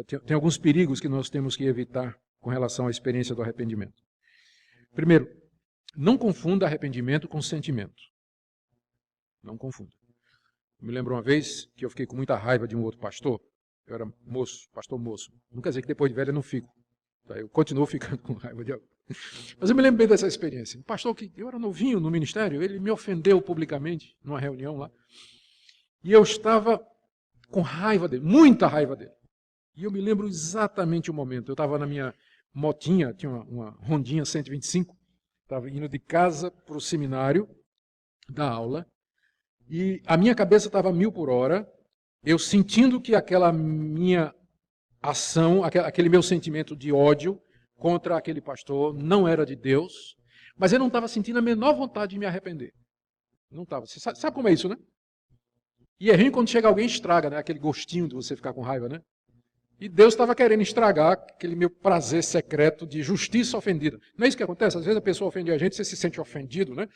tem alguns perigos que nós temos que evitar com relação à experiência do arrependimento. Primeiro, não confunda arrependimento com sentimento. Não confunda. Eu me lembro uma vez que eu fiquei com muita raiva de um outro pastor. Eu era moço, pastor moço. Não quer dizer que depois de velho eu não fico. Eu continuo ficando com raiva de alguém. Mas eu me lembro bem dessa experiência. Um pastor que eu era novinho no ministério, ele me ofendeu publicamente numa reunião lá. E eu estava com raiva dele, muita raiva dele. E eu me lembro exatamente o momento. Eu estava na minha motinha, tinha uma Hondinha 125, estava indo de casa para o seminário da aula, e a minha cabeça estava a 1000 por hora, eu sentindo que aquela minha ação, aquele meu sentimento de ódio contra aquele pastor não era de Deus, mas eu não estava sentindo a menor vontade de me arrepender. Não estava. Você sabe como é isso, né? E é ruim quando chega alguém e estraga, né? Aquele gostinho de você ficar com raiva, né? E Deus estava querendo estragar aquele meu prazer secreto de justiça ofendida. Não é isso que acontece? Às vezes a pessoa ofende a gente, você se sente ofendido, né?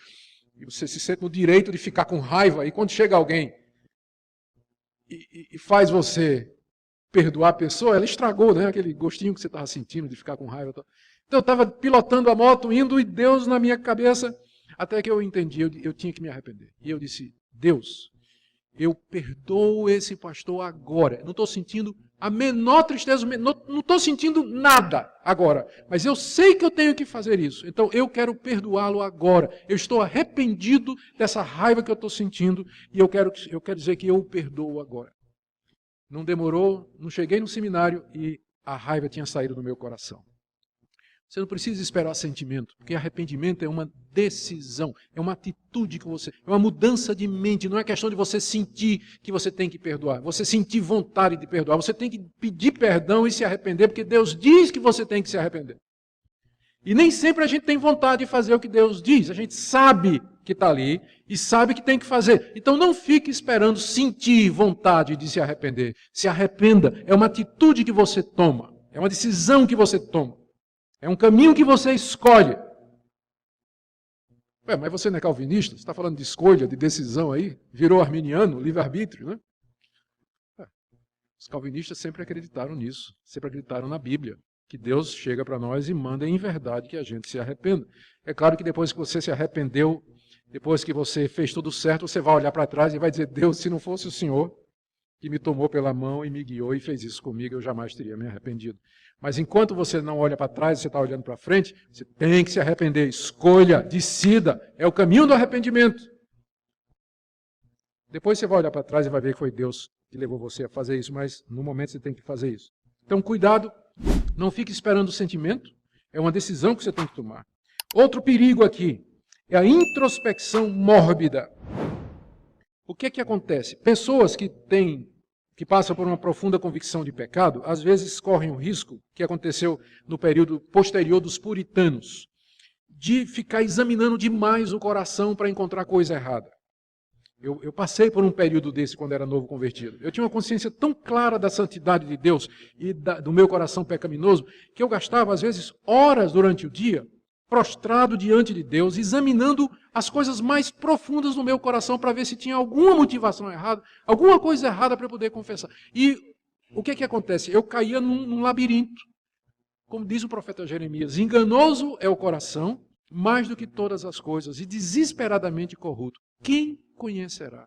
E você se sente no direito de ficar com raiva. E quando chega alguém e faz você perdoar a pessoa, ela estragou, né? Aquele gostinho que você estava sentindo de ficar com raiva. Então eu estava pilotando a moto, indo, e Deus na minha cabeça, até que eu entendi, eu tinha que me arrepender. E eu disse, Deus, eu perdoo esse pastor agora. Não estou sentindo a menor tristeza, não estou sentindo nada agora. Mas eu sei que eu tenho que fazer isso. Então eu quero perdoá-lo agora. Eu estou arrependido dessa raiva que eu estou sentindo e eu quero dizer que eu o perdoo agora. Não demorou, não cheguei no seminário e a raiva tinha saído do meu coração. Você não precisa esperar sentimento, porque arrependimento é uma decisão, é uma atitude que você... É uma mudança de mente, não é questão de você sentir que você tem que perdoar, você sentir vontade de perdoar, você tem que pedir perdão e se arrepender, porque Deus diz que você tem que se arrepender. E nem sempre a gente tem vontade de fazer o que Deus diz, a gente sabe que está ali e sabe que tem que fazer. Então não fique esperando sentir vontade de se arrepender. Se arrependa, é uma atitude que você toma, é uma decisão que você toma. É um caminho que você escolhe. Mas você não é calvinista? Você está falando de escolha, de decisão aí? Virou arminiano, livre-arbítrio, né? Os calvinistas sempre acreditaram nisso. Sempre acreditaram na Bíblia. Que Deus chega para nós e manda em verdade que a gente se arrependa. É claro que depois que você se arrependeu, depois que você fez tudo certo, você vai olhar para trás e vai dizer, Deus, se não fosse o Senhor que me tomou pela mão e me guiou e fez isso comigo, eu jamais teria me arrependido. Mas enquanto você não olha para trás, você está olhando para frente, você tem que se arrepender. Escolha, decida, é o caminho do arrependimento. Depois você vai olhar para trás e vai ver que foi Deus que levou você a fazer isso, mas no momento você tem que fazer isso. Então cuidado, não fique esperando o sentimento, é uma decisão que você tem que tomar. Outro perigo aqui é a introspecção mórbida. O que é que acontece? Pessoas que passam por uma profunda convicção de pecado, às vezes correm o risco, que aconteceu no período posterior dos puritanos, de ficar examinando demais o coração para encontrar coisa errada. Eu passei por um período desse quando era novo convertido. Eu tinha uma consciência tão clara da santidade de Deus e do meu coração pecaminoso, que eu gastava, às vezes, horas durante o dia, prostrado diante de Deus, examinando as coisas mais profundas do meu coração para ver se tinha alguma motivação errada, alguma coisa errada para eu poder confessar. E o que acontece? Eu caía num labirinto. Como diz o profeta Jeremias, enganoso é o coração, mais do que todas as coisas, e desesperadamente corrupto. Quem conhecerá?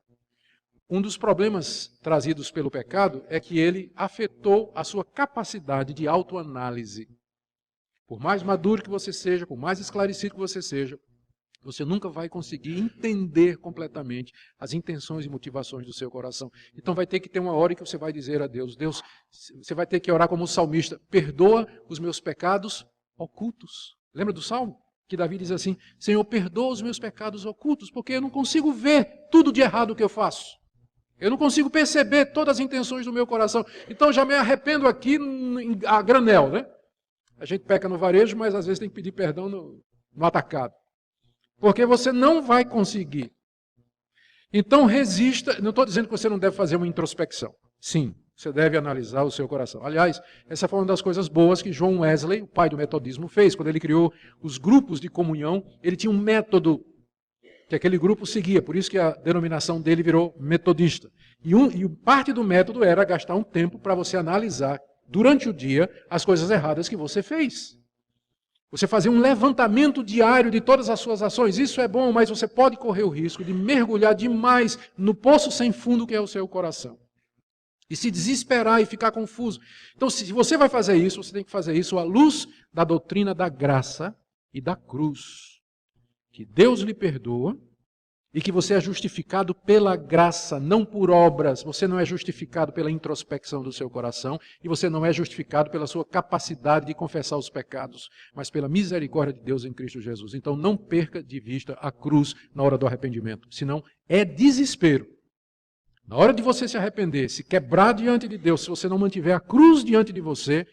Um dos problemas trazidos pelo pecado é que ele afetou a sua capacidade de autoanálise. Por mais maduro que você seja, por mais esclarecido que você seja, você nunca vai conseguir entender completamente as intenções e motivações do seu coração. Então vai ter que ter uma hora que você vai dizer a Deus, Deus, você vai ter que orar como o salmista, perdoa os meus pecados ocultos. Lembra do Salmo? Que Davi diz assim, Senhor, perdoa os meus pecados ocultos, porque eu não consigo ver tudo de errado que eu faço. Eu não consigo perceber todas as intenções do meu coração. Então já me arrependo aqui a granel, né? A gente peca no varejo, mas às vezes tem que pedir perdão no atacado. Porque você não vai conseguir. Então resista. Não estou dizendo que você não deve fazer uma introspecção. Sim, você deve analisar o seu coração. Aliás, essa foi uma das coisas boas que John Wesley, o pai do metodismo, fez. Quando ele criou os grupos de comunhão, ele tinha um método que aquele grupo seguia. Por isso que a denominação dele virou metodista. E parte do método era gastar um tempo para você analisar durante o dia, as coisas erradas que você fez. Você fazer um levantamento diário de todas as suas ações. Isso é bom, mas você pode correr o risco de mergulhar demais no poço sem fundo que é o seu coração. E se desesperar e ficar confuso. Então, se você vai fazer isso, você tem que fazer isso à luz da doutrina da graça e da cruz. Que Deus lhe perdoa e que você é justificado pela graça, não por obras. Você não é justificado pela introspecção do seu coração e você não é justificado pela sua capacidade de confessar os pecados, mas pela misericórdia de Deus em Cristo Jesus. Então não perca de vista a cruz na hora do arrependimento, senão é desespero. Na hora de você se arrepender, se quebrar diante de Deus, se você não mantiver a cruz diante de você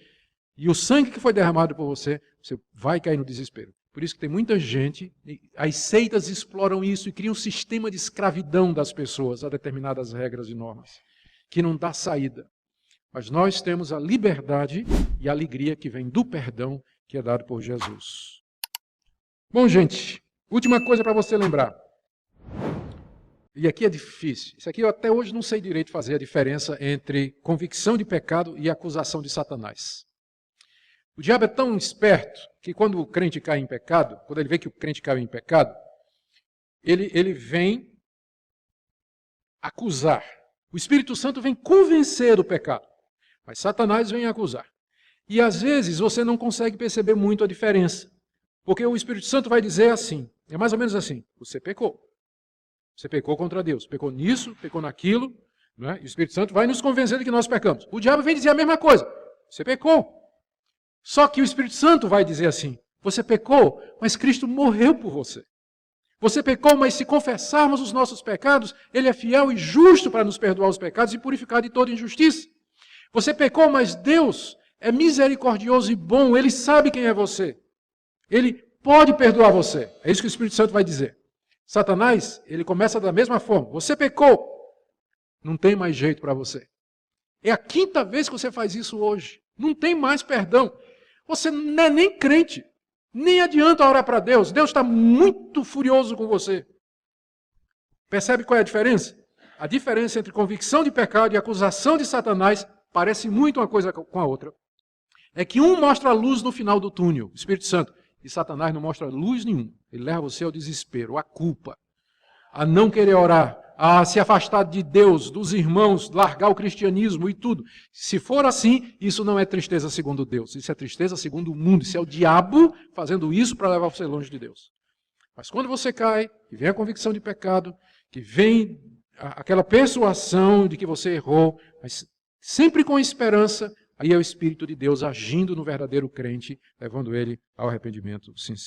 e o sangue que foi derramado por você, você vai cair no desespero. Por isso que tem muita gente, as seitas exploram isso e criam um sistema de escravidão das pessoas a determinadas regras e normas, que não dá saída. Mas nós temos a liberdade e a alegria que vem do perdão que é dado por Jesus. Bom, gente, última coisa para você lembrar. E aqui é difícil. Isso aqui eu até hoje não sei direito fazer a diferença entre convicção de pecado e acusação de Satanás. O diabo é tão esperto que quando o crente cai em pecado, quando ele vê que o crente caiu em pecado, ele vem acusar. O Espírito Santo vem convencer do pecado, mas Satanás vem acusar. E às vezes você não consegue perceber muito a diferença, porque o Espírito Santo vai dizer assim, é mais ou menos assim, você pecou. Você pecou contra Deus, pecou nisso, pecou naquilo, não é? E o Espírito Santo vai nos convencer de que nós pecamos. O diabo vem dizer a mesma coisa, você pecou. Só que o Espírito Santo vai dizer assim, você pecou, mas Cristo morreu por você. Você pecou, mas se confessarmos os nossos pecados, Ele é fiel e justo para nos perdoar os pecados e purificar de toda injustiça. Você pecou, mas Deus é misericordioso e bom, Ele sabe quem é você. Ele pode perdoar você. É isso que o Espírito Santo vai dizer. Satanás, ele começa da mesma forma. Você pecou, não tem mais jeito para você. É a 5ª vez que você faz isso hoje. Não tem mais perdão. Você não é nem crente. Nem adianta orar para Deus. Deus está muito furioso com você. Percebe qual é a diferença? A diferença entre convicção de pecado e acusação de Satanás parece muito uma coisa com a outra. É que um mostra a luz no final do túnel, o Espírito Santo, e Satanás não mostra luz nenhuma. Ele leva você ao desespero, à culpa, a não querer orar, a se afastar de Deus, dos irmãos, largar o cristianismo e tudo. Se for assim, isso não é tristeza segundo Deus, isso é tristeza segundo o mundo, isso é o diabo fazendo isso para levar você longe de Deus. Mas quando você cai, que vem a convicção de pecado, que vem aquela persuasão de que você errou, mas sempre com esperança, aí é o Espírito de Deus agindo no verdadeiro crente, levando ele ao arrependimento sincero.